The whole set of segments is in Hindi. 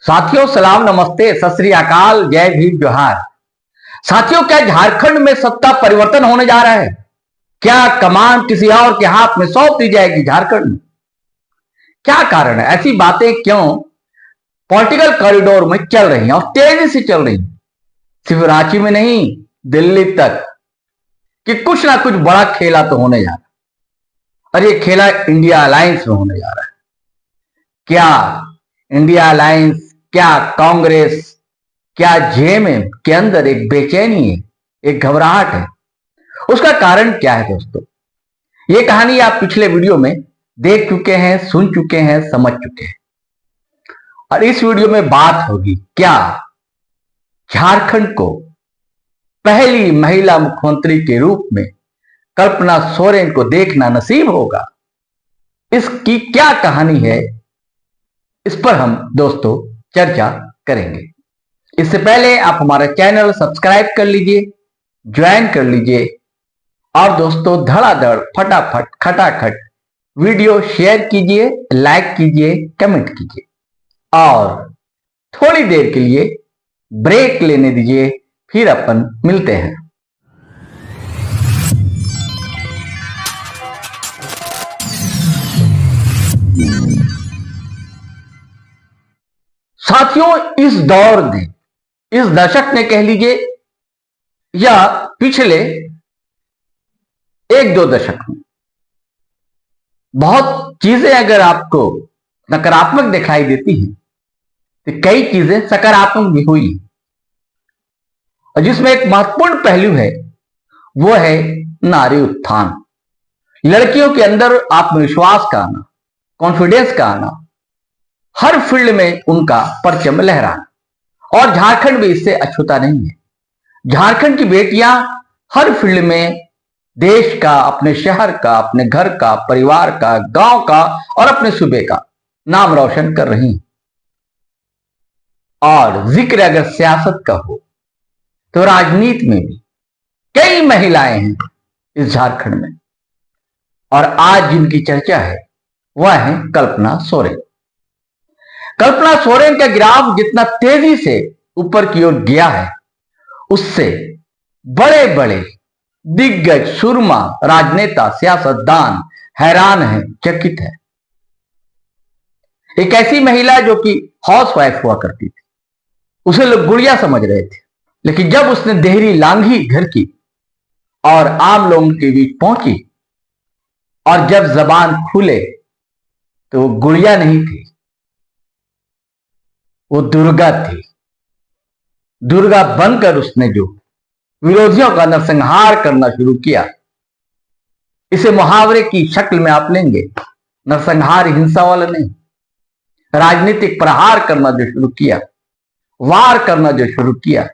साथियों सलाम नमस्ते सत श्री अकाल जय भीम जोहार। साथियों क्या झारखंड में सत्ता परिवर्तन होने जा रहा है? क्या कमान किसी और के हाथ में सौंप दी जाएगी झारखंड में? क्या कारण है? ऐसी बातें क्यों पॉलिटिकल कॉरिडोर में चल रही हैं और तेजी से चल रही हैं, सिर्फ रांची में नहीं दिल्ली तक, कि कुछ ना कुछ बड़ा खेला तो होने जा रहा है। और ये खेला इंडिया अलायंस में होने जा रहा है। क्या इंडिया अलायंस, क्या कांग्रेस, क्या जेएमएम के अंदर एक बेचैनी है, एक घबराहट है? उसका कारण क्या है दोस्तों? ये कहानी आप पिछले वीडियो में देख चुके हैं, सुन चुके हैं, समझ चुके हैं। और इस वीडियो में बात होगी क्या झारखंड को पहली महिला मुख्यमंत्री के रूप में कल्पना सोरेन को देखना नसीब होगा? इसकी क्या कहानी है, इस पर हम दोस्तों चर्चा करेंगे। इससे पहले आप हमारा चैनल सब्सक्राइब कर लीजिए, ज्वाइन कर लीजिए और दोस्तों धड़ाधड़ फटाफट खटाखट वीडियो शेयर कीजिए, लाइक कीजिए, कमेंट कीजिए और थोड़ी देर के लिए ब्रेक लेने दीजिए, फिर अपन मिलते हैं। साथियों इस दौर ने, इस दशक ने कह लीजिए, या पिछले एक दो दशक में बहुत चीजें अगर आपको नकारात्मक दिखाई देती हैं तो कई चीजें सकारात्मक भी हुई। और जिसमें एक महत्वपूर्ण पहलू है वो है नारी उत्थान, लड़कियों के अंदर आत्मविश्वास का आना, कॉन्फिडेंस का आना, हर फील्ड में उनका परचम लहराना। और झारखंड भी इससे अछूता नहीं है। झारखंड की बेटियां हर फील्ड में देश का, अपने शहर का, अपने घर का, परिवार का, गांव का और अपने सूबे का नाम रोशन कर रही हैं। और जिक्र अगर सियासत का हो तो राजनीति में भी कई महिलाएं हैं इस झारखंड में। और आज जिनकी चर्चा है वह है कल्पना सोरेन। कल्पना सोरेन का ग्राफ जितना तेजी से ऊपर की ओर गया है, उससे बड़े बड़े दिग्गज, सुरमा, राजनेता, सियासतदान हैरान है, चकित है। एक ऐसी महिला जो कि हाउसवाइफ हुआ करती थी, उसे लोग गुड़िया समझ रहे थे, लेकिन जब उसने देहरी लांघी घर की और आम लोगों के बीच पहुंची और जब जबान खुले तो वो गुड़िया नहीं थी, वो दुर्गा थी। दुर्गा बनकर उसने जो विरोधियों का नरसंहार करना शुरू किया, इसे मुहावरे की शक्ल में आप लेंगे, नरसंहार हिंसा वाला नहीं, राजनीतिक प्रहार करना जो शुरू किया, वार करना जो शुरू किया,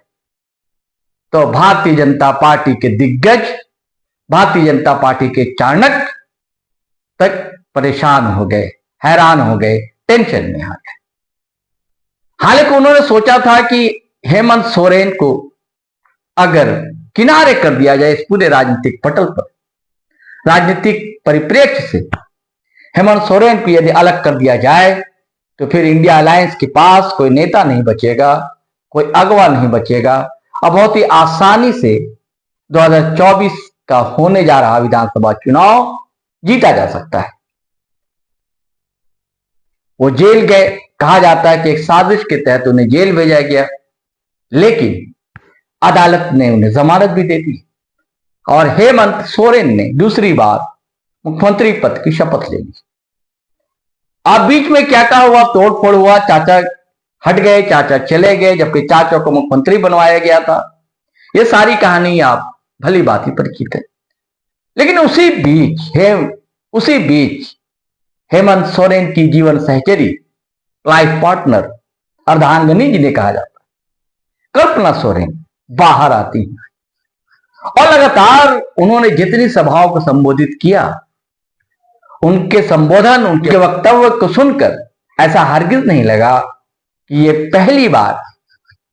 तो भारतीय जनता पार्टी के दिग्गज, भारतीय जनता पार्टी के चाणक्य तक परेशान हो गए, हैरान हो गए, टेंशन में आ गए। हालांकि उन्होंने सोचा था कि हेमंत सोरेन को अगर किनारे कर दिया जाए इस पूरे राजनीतिक पटल पर, राजनीतिक परिप्रेक्ष्य से हेमंत सोरेन को यदि अलग कर दिया जाए तो फिर इंडिया अलायंस के पास कोई नेता नहीं बचेगा, कोई अगवा नहीं बचेगा और बहुत ही आसानी से 2024 का होने जा रहा विधानसभा चुनाव जीता जा सकता है। वो जेल गए, कहा जाता है कि एक साजिश के तहत उन्हें जेल भेजा गया, लेकिन अदालत ने उन्हें जमानत भी दे दी और हेमंत सोरेन ने दूसरी बार मुख्यमंत्री पद की शपथ ले ली। अब बीच में क्या क्या हुआ, तोड़फोड़ हुआ, चाचा हट गए, चाचा चले गए, जबकि चाचा को मुख्यमंत्री बनवाया गया था। ये सारी कहानी आप भली बात ही परिचित है। लेकिन उसी बीच हेमंत सोरेन की जीवन सहचरी, लाइफ पार्टनर, अर्धांगिनी जिन्हें कहा जाता है, कल्पना सोरेन बाहर आती है और लगातार उन्होंने जितनी सभाओं को संबोधित किया, उनके संबोधन, उनके वक्तव्य को सुनकर ऐसा हरगिज नहीं लगा कि ये पहली बार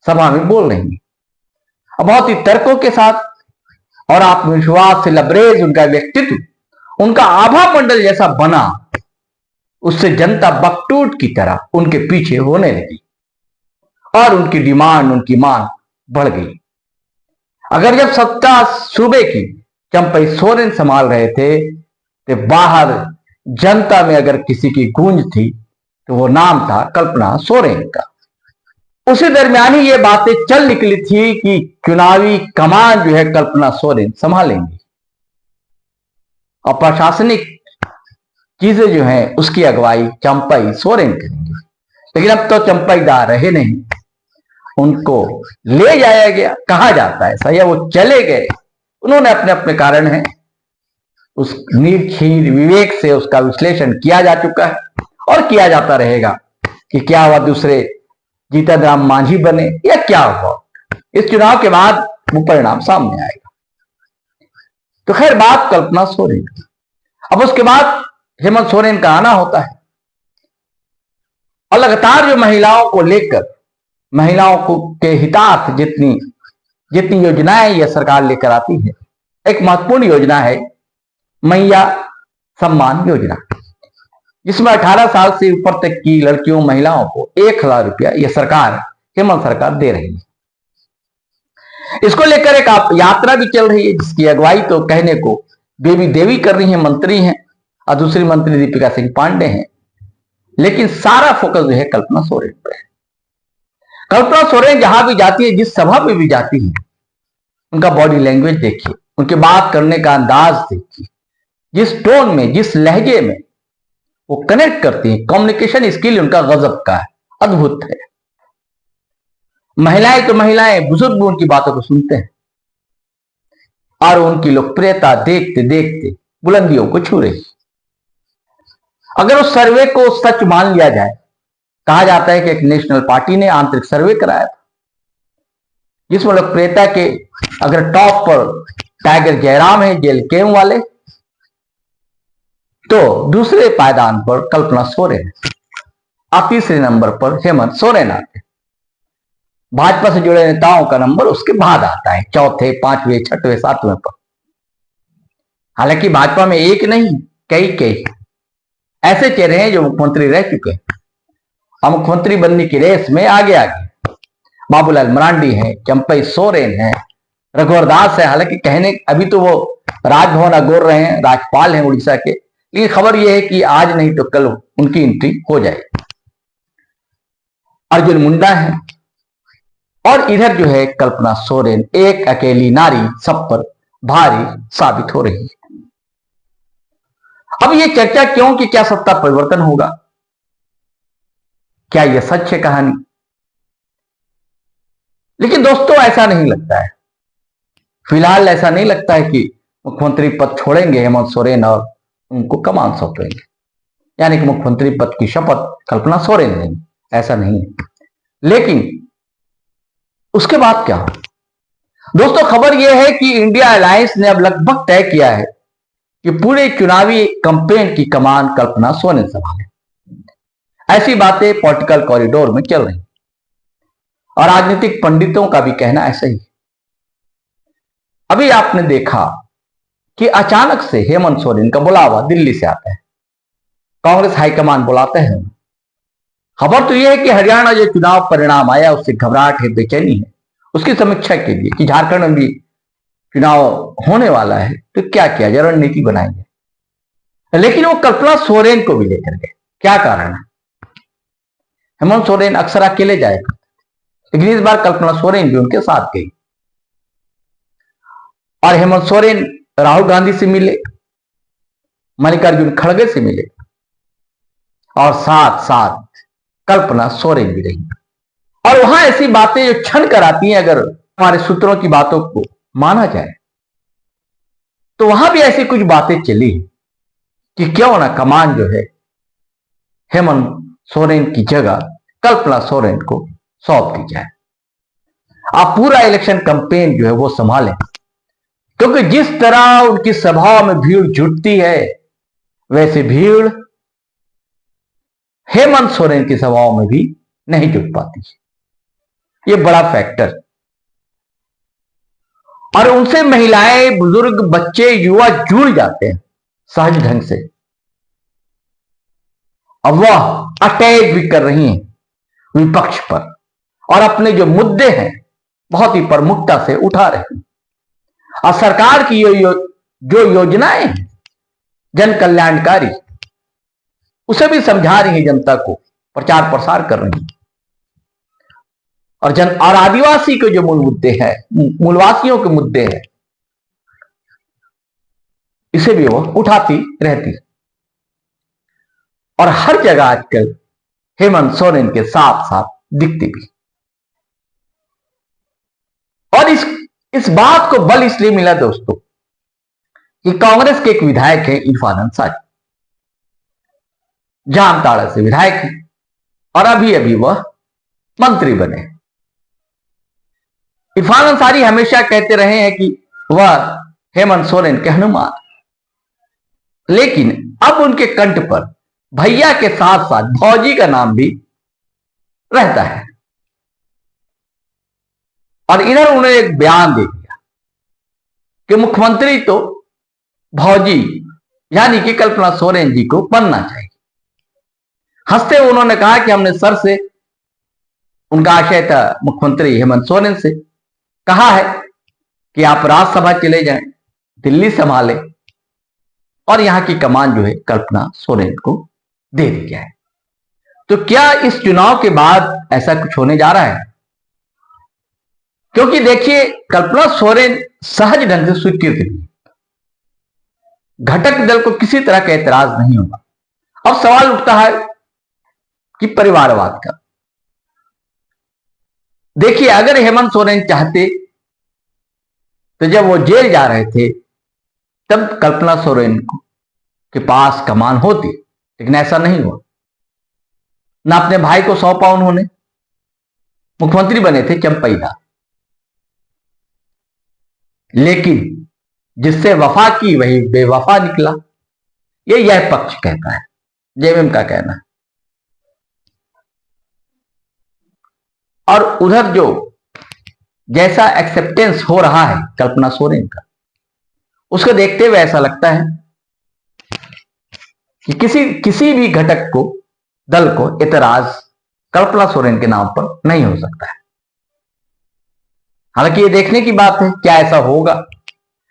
सभा में बोल रही है। बहुत ही तर्कों के साथ और आत्मविश्वास से लबरेज उनका व्यक्तित्व, उनका आभा मंडल जैसा बना, उससे जनता बकटूट की तरह उनके पीछे होने लगी। और उनकी डिमांड, उनकी मांग बढ़ गई। अगर जब सत्ता सूबे की चंपई सोरेन संभाल रहे थे तो बाहर जनता में अगर किसी की गूंज थी तो वो नाम था कल्पना सोरेन का। उसी दरमियान ही ये बातें चल निकली थी कि चुनावी कमान जो है कल्पना सोरेन संभालेंगी और प्रशासनिक चीजें जो है उसकी अगुवाई चंपई सोरेन करेंगे। लेकिन अब तो चंपईदार रहे नहीं, उनको ले जाया गया, कहा जाता है सही है वो चले गए। उन्होंने अपने अपने कारण हैं, उस निर्खीर विवेक से उसका विश्लेषण किया जा चुका है और किया जाता रहेगा कि क्या हुआ, दूसरे जीतन राम मांझी बने या क्या हुआ। इस चुनाव के बाद वो परिणाम सामने आएगा। तो खैर बात कल्पना सोरेन की। अब उसके बाद हेमंत सोरेन का आना होता है और लगातार जो महिलाओं को लेकर, महिलाओं को के हितार्थ जितनी जितनी योजनाएं यह सरकार लेकर आती है, एक महत्वपूर्ण योजना है मैया सम्मान योजना, जिसमें 18 साल से ऊपर तक की लड़कियों महिलाओं को 1,000 रुपया यह सरकार, हेमंत सरकार दे रही है। इसको लेकर एक यात्रा भी चल रही है, जिसकी अगुवाई तो कहने को बेबी देवी कर रही है, मंत्री हैं, और दूसरी मंत्री दीपिका सिंह पांडे हैं। लेकिन सारा फोकस जो है कल्पना सोरेन पर है। कल्पना सोरेन जहां भी जाती है, जिस सभा पे भी जाती है, उनका बॉडी लैंग्वेज देखिए, उनके बात करने का अंदाज देखिए, जिस टोन में, जिस लहजे में वो कनेक्ट करती है, कम्युनिकेशन स्किल उनका गजब का है, अद्भुत है। महिलाएं तो महिलाएं, बुजुर्ग उनकी बातों को सुनते हैं और उनकी लोकप्रियता देखते देखते बुलंदियों को छू रही। अगर उस सर्वे को सच मान लिया जाए, कहा जाता है कि एक नेशनल पार्टी ने आंतरिक सर्वे कराया था, जिसमें लोकप्रियता के अगर टॉप पर टाइगर जयराम है जेल केम वाले, तो दूसरे पायदान पर कल्पना सोरेन और तीसरे नंबर पर हेमंत सोरेन आते। भाजपा से जुड़े नेताओं का नंबर उसके बाद आता है, चौथे, पांचवें, छठवें, सातवें पर। हालांकि भाजपा में एक नहीं कई ऐसे चेहरे हैं जो मुख्यमंत्री रह चुके हैं और मुख्यमंत्री बनने की रेस में आगे आगे बाबूलाल मरांडी है, चंपई सोरेन है, रघुवर दास है। हालांकि कहने अभी तो वो राजभवन अगोर रहे हैं, राज्यपाल हैं उड़ीसा के, लेकिन खबर यह है कि आज नहीं तो कल उनकी एंट्री हो जाएगी। अर्जुन मुंडा है और इधर जो है कल्पना सोरेन, एक अकेली नारी सब पर भारी साबित हो रही है। अब ये चर्चा क्यों कि क्या सत्ता परिवर्तन होगा, क्या यह सच है कहानी? लेकिन दोस्तों ऐसा नहीं लगता है, फिलहाल ऐसा नहीं लगता है कि मुख्यमंत्री पद छोड़ेंगे हेमंत सोरेन और उनको कमान सौंपेंगे, यानी कि मुख्यमंत्री पद की शपथ कल्पना सोरेन लेंगे, ऐसा नहीं है। लेकिन उसके बाद क्या? दोस्तों खबर यह है कि इंडिया अलायंस ने अब लगभग तय किया है कि पूरे चुनावी कैंपेन की कमान कल्पना सोरेन संभाले। ऐसी बातें पॉलिटिकल कॉरिडोर में चल रही और राजनीतिक पंडितों का भी कहना ऐसा ही। अभी आपने देखा कि अचानक से हेमंत सोरेन का बुलावा दिल्ली से आता है, कांग्रेस हाईकमान बुलाते हैं। खबर तो यह है कि हरियाणा जो चुनाव परिणाम आया उससे घबराहट है, बेचैनी है, उसकी समीक्षा के लिए कि झारखंड में भी चुनाव होने वाला है तो क्या किया जाए, रणनीति बनाएंगे। लेकिन वो कल्पना सोरेन को भी लेकर गए। क्या कारण है? हेमंत सोरेन अक्सर अकेले जाएगा, लेकिन इस बार कल्पना सोरेन भी उनके साथ गई और हेमंत सोरेन राहुल गांधी से मिले, मल्लिकार्जुन खड़गे से मिले और साथ साथ कल्पना सोरेन भी रही। और वहां ऐसी बातें जो छन कर आती हैं, अगर हमारे सूत्रों की बातों को माना जाए तो वहां भी ऐसी कुछ बातें चली कि क्यों ना कमान जो है हेमंत सोरेन की जगह कल्पना सोरेन को सौंप दी जाए। आप पूरा इलेक्शन कैंपेन जो है वो संभालें, क्योंकि जिस तरह उनकी सभाओं में भीड़ जुटती है वैसे भीड़ हेमंत सोरेन की सभाओं में भी नहीं जुट पाती। ये बड़ा फैक्टर। और उनसे महिलाएं, बुजुर्ग, बच्चे, युवा जुड़ जाते हैं सहज ढंग से। अब वह अटैक भी कर रही हैं विपक्ष पर और अपने जो मुद्दे हैं बहुत ही प्रमुखता से उठा रहे हैं। और सरकार की जो योजनाएं हैं जन कल्याणकारी, उसे भी समझा रही है, जनता को प्रचार प्रसार कर रही है। और आदिवासी के जो मूल मुद्दे हैं, मूलवासियों के मुद्दे हैं, इसे भी वो उठाती रहती है। और हर जगह आजकल हेमंत सोरेन के साथ साथ दिखती भी। और इस बात को बल इसलिए मिला दोस्तों कि कांग्रेस के एक विधायक है इरफान अंसारी, जामताड़ा से विधायक है और अभी अभी वह मंत्री बने। इरफान अंसारी हमेशा कहते रहे हैं कि वह हेमंत सोरेन के हनुमान, लेकिन अब उनके कंठ पर भैया के साथ साथ भौजी का नाम भी रहता है। और इधर उन्होंने एक बयान दे दिया कि मुख्यमंत्री तो भौजी यानी कि कल्पना सोरेन जी को बनना चाहिए। हंसते हुए उन्होंने कहा कि हमने सर से, उनका आशय था मुख्यमंत्री हेमंत सोरेन से, कहा है कि आप राज्यसभा चले जाएं, दिल्ली संभालें और यहां की कमान जो है कल्पना सोरेन को दे दी जाए। तो क्या इस चुनाव के बाद ऐसा कुछ होने जा रहा है? क्योंकि देखिए, कल्पना सोरेन सहज ढंग से स्वीकृत थी, घटक दल को किसी तरह का एतराज नहीं होगा। अब सवाल उठता है कि परिवारवाद का। देखिए, अगर हेमंत सोरेन चाहते तो जब वो जेल जा रहे थे तब कल्पना सोरेन के पास कमान होती, लेकिन ऐसा नहीं हुआ। ना अपने भाई को सौंपा उन्होंने, मुख्यमंत्री बने थे चंपईदार, लेकिन जिससे वफा की वही बेवफा निकला, यह पक्ष कहता है, जेएमएम का कहना है। और उधर जो जैसा एक्सेप्टेंस हो रहा है कल्पना सोरेन का, उसको देखते हुए ऐसा लगता है कि किसी भी घटक को, दल को एतराज कल्पना सोरेन के नाम पर नहीं हो सकता है। हालांकि ये देखने की बात है क्या ऐसा होगा,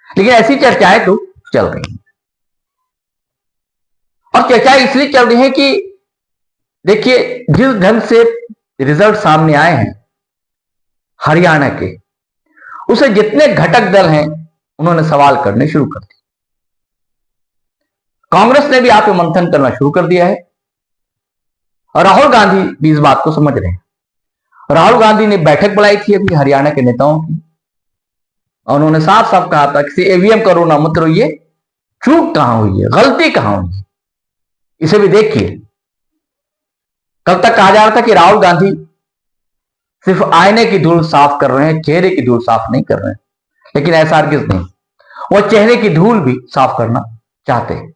लेकिन ऐसी चर्चाएं तो चल रही हैं। और चर्चाएं इसलिए चल रही हैं कि देखिए, जिस ढंग से रिजल्ट सामने आए हैं हरियाणा के, उसे जितने घटक दल हैं उन्होंने सवाल करने शुरू कर दिए। कांग्रेस ने भी आप मंथन करना शुरू कर दिया है और राहुल गांधी भी इस बात को समझ रहे हैं। राहुल गांधी ने बैठक बुलाई थी अभी हरियाणा के नेताओं की, और उन्होंने साफ साफ कहा था कि ईवीएम करो ना मत रोइए, चूक कहां हुई है, गलती कहां हुई है, इसे भी देखिए। कल तक कहा जा रहा था कि राहुल गांधी सिर्फ आईने की धूल साफ कर रहे हैं, चेहरे की धूल साफ नहीं कर रहे हैं, लेकिन ऐसा हरगिज नहीं, वो चेहरे की धूल भी साफ करना चाहते हैं।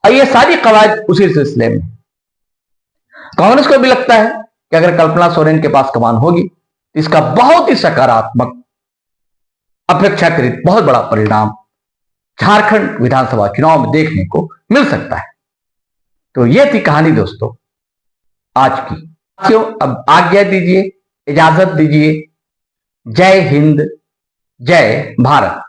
और ये सारी कवायद उसी सिलसिले में। कांग्रेस को भी लगता है कि अगर कल्पना सोरेन के पास कमान होगी तो इसका बहुत ही सकारात्मक, अपेक्षाकृत बहुत बड़ा परिणाम झारखंड विधानसभा चुनाव में देखने को मिल सकता है। तो यह थी कहानी दोस्तों आज की। अब आज्ञा दीजिए, इजाजत दीजिए। जय हिंद, जय भारत।